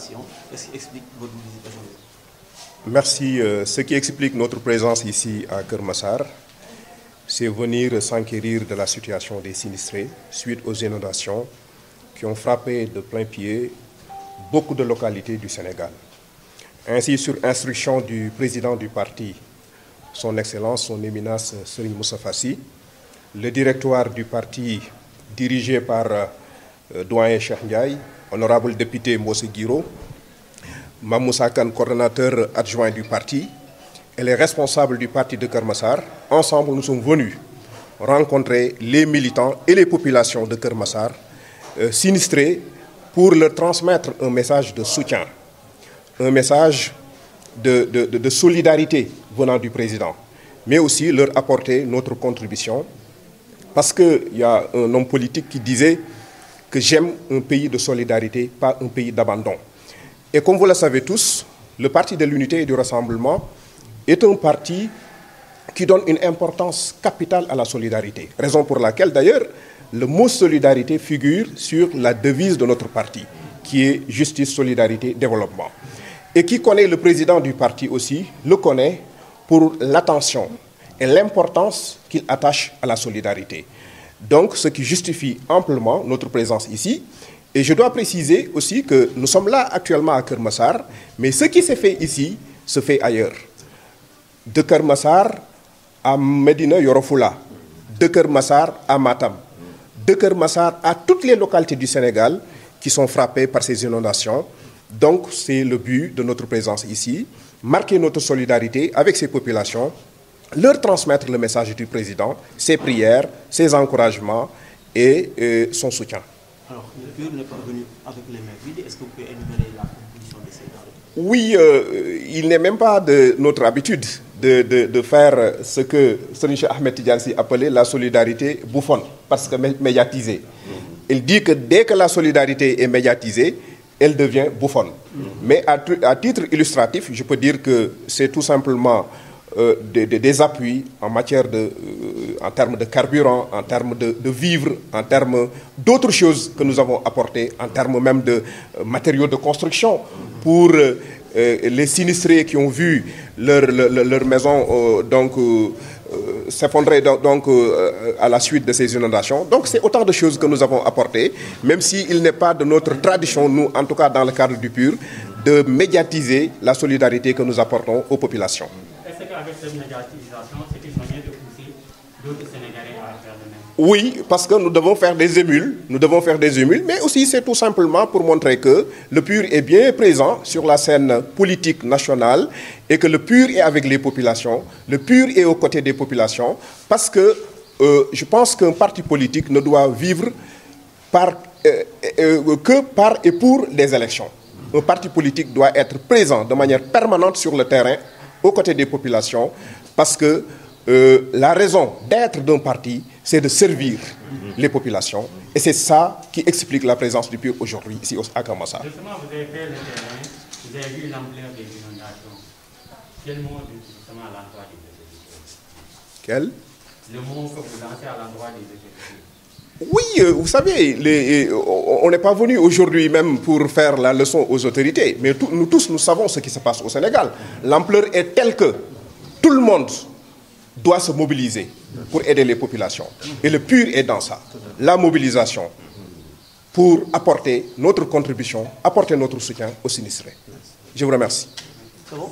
inondations. Qu'est-ce qui explique votre visite aujourd'hui? Merci. Ce qui explique notre présence ici à Keur Massar, c'est venir s'enquérir de la situation des sinistrés suite aux inondations qui ont frappé de plein pied beaucoup de localités du Sénégal. Ainsi, sur instruction du président du parti, son Excellence, son Éminence Serigne Moustapha Sy, le directoire du parti dirigé par doyen Cheikh Ndiaye, honorable député Mbossé Guiro, Mamoussa Kane, coordonnateur adjoint du parti, et les responsables du parti de Keur Massar, ensemble nous sommes venus rencontrer les militants et les populations de Keur Massar sinistrés pour leur transmettre un message de soutien, un message de solidarité venant du président, mais aussi leur apporter notre contribution, parce qu'il y a un homme politique qui disait que j'aime un pays de solidarité, pas un pays d'abandon. Et comme vous le savez tous, le Parti de l'Unité et du Rassemblement est un parti qui donne une importance capitale à la solidarité. Raison pour laquelle, d'ailleurs, le mot solidarité figure sur la devise de notre parti, qui est justice, solidarité, développement. Et qui connaît le président du parti aussi, le connaît pour l'attention et l'importance qu'il attache à la solidarité. Donc, ce qui justifie amplement notre présence ici. Et je dois préciser aussi que nous sommes là actuellement à Keur Massar, mais ce qui s'est fait ici se fait ailleurs. De Keur Massar à Médina Yoro Foulah, de Keur Massar à Matam, de Keur Massar à toutes les localités du Sénégal qui sont frappées par ces inondations. Donc, c'est le but de notre présence ici, marquer notre solidarité avec ces populations, leur transmettre le message du président, ses prières, ses encouragements et son soutien. Alors, le PUR n'est pas venu avec les mains vides. Est-ce que vous pouvez énumérer la composition de ces denrées? Oui, il n'est même pas de notre habitude de faire ce que Serigne Cheikh Ahmed Tidiane Sy appelait la solidarité bouffonne, parce que médiatisée. Il dit que dès que la solidarité est médiatisée, elle devient bouffonne. Mais à titre illustratif, je peux dire que c'est tout simplement des appuis en matière en termes de carburant, en termes de vivres, en termes d'autres choses que nous avons apportées, en termes même de matériaux de construction pour les sinistrés qui ont vu leur maison s'effondrer à la suite de ces inondations. Donc c'est autant de choses que nous avons apportées, même s'il n'est pas de notre tradition, nous, en tout cas dans le cadre du PUR, de médiatiser la solidarité que nous apportons aux populations. Est-ce qu'avec cette médiatisation, c'est qu'ils sont bien de pousser d'autres Sénégalais à faire de même? Oui, parce que nous devons faire des émules, mais aussi c'est tout simplement pour montrer que le PUR est bien présent sur la scène politique nationale et que le PUR est avec les populations, le PUR est aux côtés des populations, parce que je pense qu'un parti politique ne doit vivre que par et pour les élections. Un parti politique doit être présent de manière permanente sur le terrain, aux côtés des populations, parce que la raison d'être d'un parti, c'est de servir les populations. Et c'est ça qui explique la présence du PUR aujourd'hui ici à Keur Massar. Justement, vous avez fait le terrain, vous avez vu l'ampleur des inondations. Quel mot justement à l'endroit des autorités? Quel? Le mot que vous lancez à l'endroit des autorités. Oui, vous savez, on n'est pas venu aujourd'hui même pour faire la leçon aux autorités, mais nous tous, nous savons ce qui se passe au Sénégal. L'ampleur est telle que tout le monde doit se mobiliser pour aider les populations. Et le PUR est dans ça. La mobilisation pour apporter notre contribution, apporter notre soutien aux sinistrés. Je vous remercie. C'est bon?